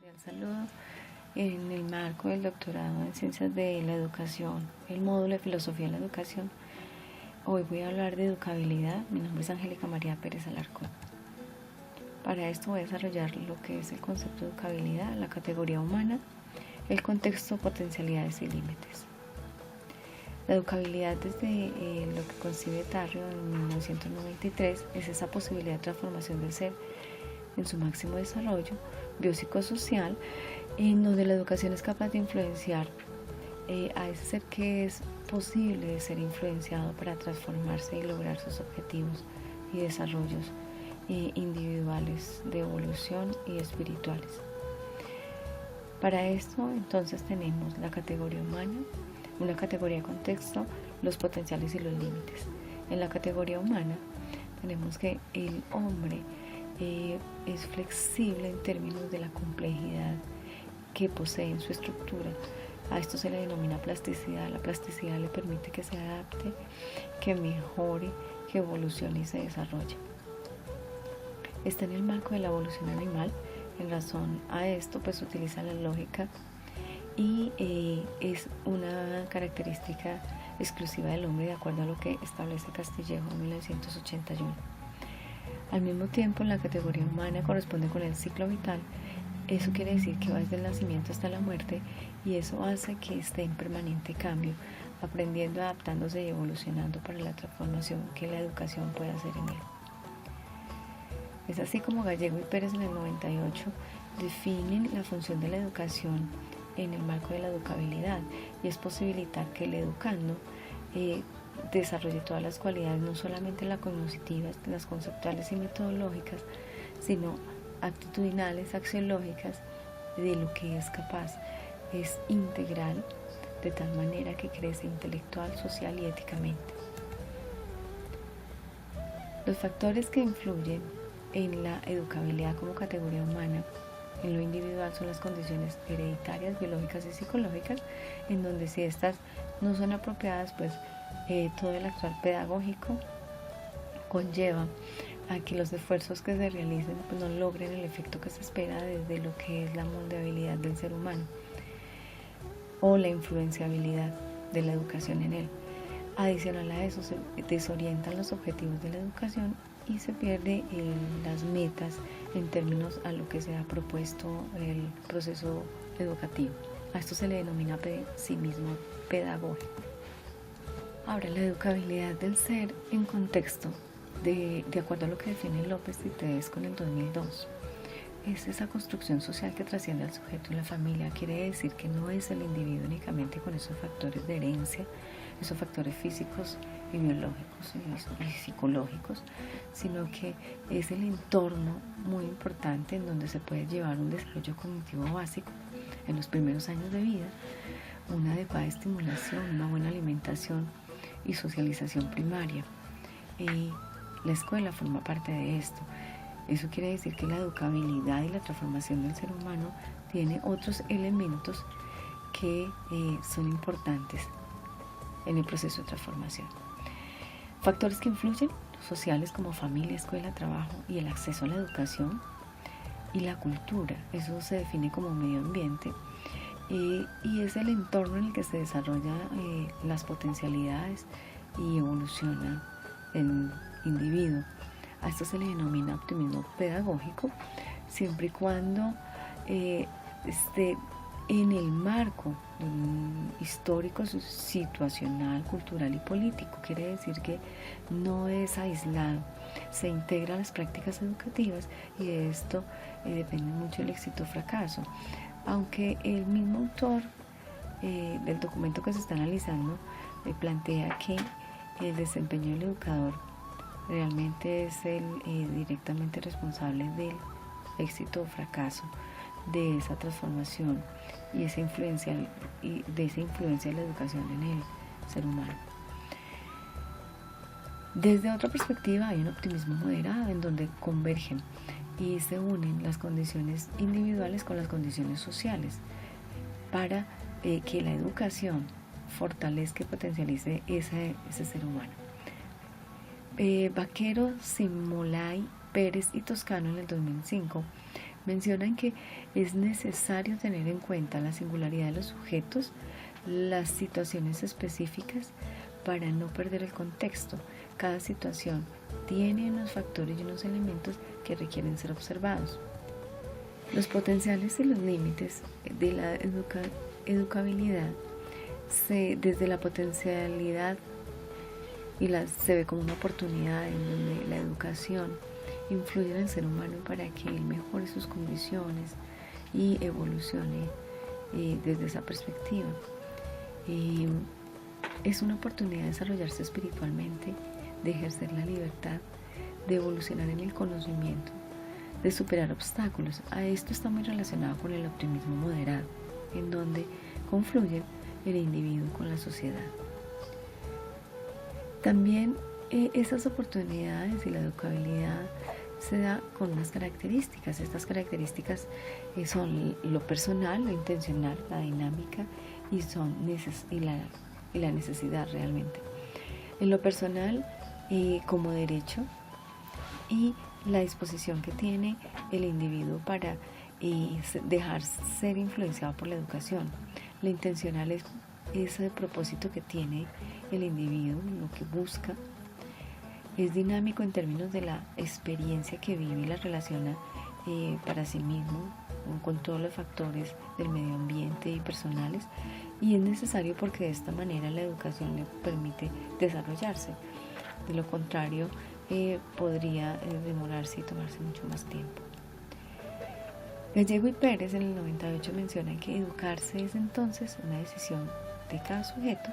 cordial saludo en el marco del doctorado en Ciencias de la Educación, el módulo de Filosofía de la Educación. Hoy voy a hablar de educabilidad. Mi nombre es Angélica María Pérez Alarcón. Para esto voy a desarrollar lo que es el concepto de educabilidad, la categoría humana, el contexto, potencialidades y límites. La educabilidad, desde lo que concibe Tarrio en 1993, es esa posibilidad de transformación del ser en su máximo desarrollo biopsicosocial, en donde la educación es capaz de influenciar a ese ser que es posible de ser influenciado para transformarse y lograr sus objetivos y desarrollos individuales de evolución y espirituales. Para esto, entonces, tenemos la categoría humana, una categoría de contexto, los potenciales y los límites. En la categoría humana tenemos que el hombre es flexible en términos de la complejidad que posee en su estructura. A esto se le denomina plasticidad. La plasticidad le permite que se adapte, que mejore, que evolucione y se desarrolle. Está en el marco de la evolución animal. En razón a esto, pues utiliza la lógica y es una característica exclusiva del hombre, de acuerdo a lo que establece Castillejo en 1981. Al mismo tiempo, la categoría humana corresponde con el ciclo vital. Eso quiere decir que va desde el nacimiento hasta la muerte, y eso hace que esté en permanente cambio, aprendiendo, adaptándose y evolucionando para la transformación que la educación puede hacer en él. Es así como Gallego y Pérez en el 98 definen la función de la educación en el marco de la educabilidad, y es posibilitar que el educando desarrolle todas las cualidades, no solamente las cognitivas, las conceptuales y metodológicas, sino actitudinales, axiológicas, de lo que es capaz. Es integral, de tal manera que crece intelectual, social y éticamente. Los factores que influyen en la educabilidad como categoría humana en lo individual son las condiciones hereditarias, biológicas y psicológicas, en donde si estas no son apropiadas, pues todo el actuar pedagógico conlleva a que los esfuerzos que se realicen pues no logren el efecto que se espera desde lo que es la moldeabilidad del ser humano o la influenciabilidad de la educación en él. Adicional a eso, se desorientan los objetivos de la educación y se pierde las metas en términos a lo que se ha propuesto el proceso educativo. A esto se le denomina pesimismo pedagógico. Ahora, la educabilidad del ser en contexto, de acuerdo a lo que define López y Tedesco en el 2002, es esa construcción social que trasciende al sujeto y la familia. Quiere decir que no es el individuo únicamente con esos factores de herencia, esos factores físicos y biológicos y psicológicos, sino que es el entorno muy importante en donde se puede llevar un desarrollo cognitivo básico en los primeros años de vida, una adecuada estimulación, una buena alimentación y socialización primaria. La escuela forma parte de esto. Eso quiere decir que la educabilidad y la transformación del ser humano tiene otros elementos que son importantes en el proceso de transformación. Factores que influyen, sociales como familia, escuela, trabajo y el acceso a la educación, y la cultura. Eso se define como medio ambiente y es el entorno en el que se desarrollan las potencialidades y evoluciona el individuo. A esto se le denomina optimismo pedagógico, siempre y cuando esté en el marco histórico, situacional, cultural y político. Quiere decir que no es aislado, se integra a las prácticas educativas, y de esto depende mucho el éxito o fracaso. Aunque el mismo autor del documento que se está analizando plantea que el desempeño del educador realmente es el directamente responsable del éxito o fracaso de esa transformación y esa influencia de la educación en el ser humano. Desde otra perspectiva, hay un optimismo moderado en donde convergen y se unen las condiciones individuales con las condiciones sociales para que la educación fortalezca y potencialice ese ser humano. Vaquero, Simolay, Pérez y Toscano en el 2005 Mencionan que es necesario tener en cuenta la singularidad de los sujetos, las situaciones específicas, para no perder el contexto. Cada situación tiene unos factores y unos elementos que requieren ser observados. Los potenciales y los límites de la educabilidad desde la potencialidad se ve como una oportunidad en donde la educación influye en el ser humano para que él mejore sus condiciones y evolucione desde esa perspectiva. Es una oportunidad de desarrollarse espiritualmente, de ejercer la libertad, de evolucionar en el conocimiento, de superar obstáculos. A esto está muy relacionado con el optimismo moderado, en donde confluyen el individuo con la sociedad. También esas oportunidades y la educabilidad se da con unas características. Estas características son lo personal, lo intencional, la dinámica y la necesidad realmente. En lo personal, como derecho, y la disposición que tiene el individuo para dejar ser influenciado por la educación. La intencional es ese propósito que tiene el individuo, lo que busca. Es dinámico en términos de la experiencia que vive y la relaciona para sí mismo con todos los factores del medio ambiente y personales, y es necesario porque de esta manera la educación le permite desarrollarse. De lo contrario, podría demorarse y tomarse mucho más tiempo. Gallego y Pérez en el 98 mencionan que educarse es entonces una decisión de cada sujeto,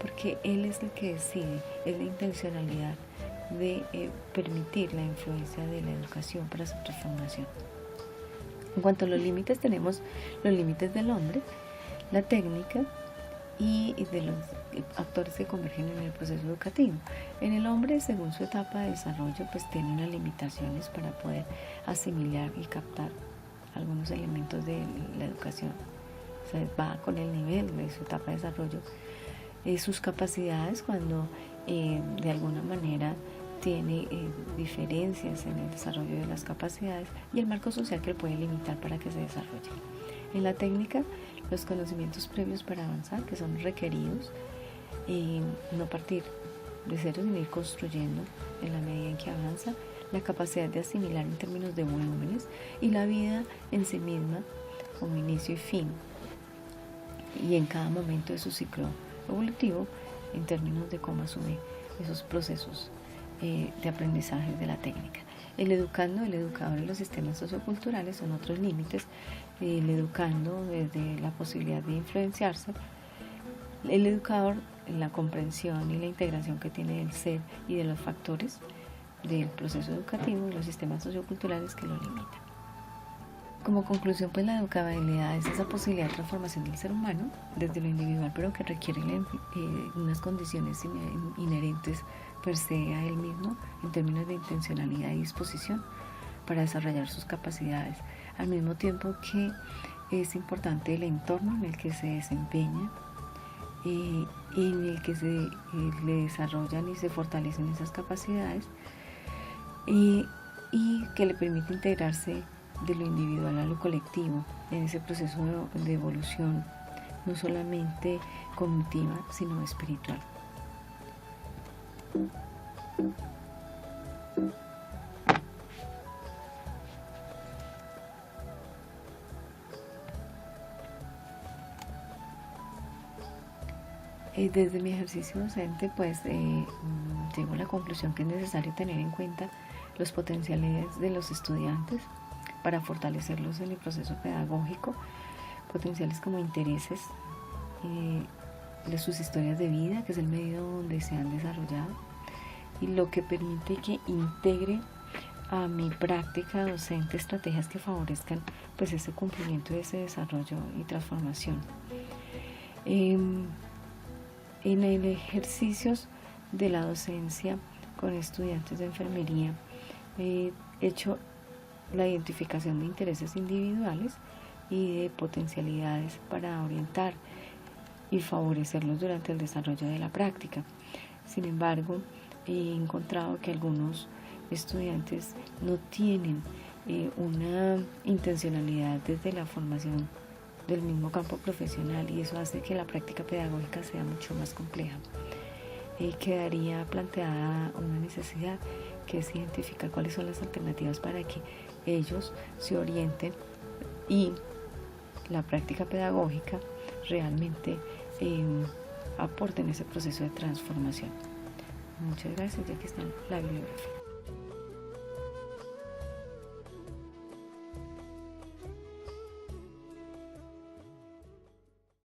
porque él es el que decide, es la intencionalidad de permitir la influencia de la educación para su transformación. En cuanto a los límites, tenemos los límites del hombre, la técnica y de los actores que convergen en el proceso educativo. En el hombre, según su etapa de desarrollo, pues tiene unas limitaciones para poder asimilar y captar algunos elementos de la educación. O sea, va con el nivel de su etapa de desarrollo. Sus capacidades, cuando de alguna manera tiene diferencias en el desarrollo de las capacidades, y el marco social que puede limitar para que se desarrolle. En la técnica, los conocimientos previos para avanzar, que son requeridos, no partir de cero, sino ir construyendo en la medida en que avanza, la capacidad de asimilar en términos de volúmenes, y la vida en sí misma como inicio y fin, y en cada momento de su ciclo evolutivo en términos de cómo asume esos procesos de aprendizaje de la técnica. El educando, el educador y los sistemas socioculturales son otros límites. El educando desde la posibilidad de influenciarse, el educador en la comprensión y la integración que tiene del ser y de los factores del proceso educativo y los sistemas socioculturales que lo limitan. Como conclusión, pues la educabilidad es esa posibilidad de transformación del ser humano desde lo individual, pero que requiere unas condiciones inherentes per se a él mismo en términos de intencionalidad y disposición para desarrollar sus capacidades, al mismo tiempo que es importante el entorno en el que se desempeña, en el que le desarrollan y se fortalecen esas capacidades, y que le permite integrarse de lo individual a lo colectivo en ese proceso de evolución, no solamente cognitiva, sino espiritual. Desde mi ejercicio docente, pues llego a la conclusión que es necesario tener en cuenta los potenciales de los estudiantes para fortalecerlos en el proceso pedagógico, potenciales como intereses de sus historias de vida, que es el medio donde se han desarrollado, y lo que permite que integre a mi práctica docente estrategias que favorezcan pues ese cumplimiento de ese desarrollo y transformación. En el ejercicios de la docencia con estudiantes de enfermería he hecho la identificación de intereses individuales y de potencialidades para orientar y favorecerlos durante el desarrollo de la práctica. Sin embargo, he encontrado que algunos estudiantes no tienen una intencionalidad desde la formación del mismo campo profesional, y eso hace que la práctica pedagógica sea mucho más compleja. Quedaría planteada una necesidad, que es identificar cuáles son las alternativas para que ellos se orienten y la práctica pedagógica realmente aporte en ese proceso de transformación. Muchas gracias, ya que está la bibliografía.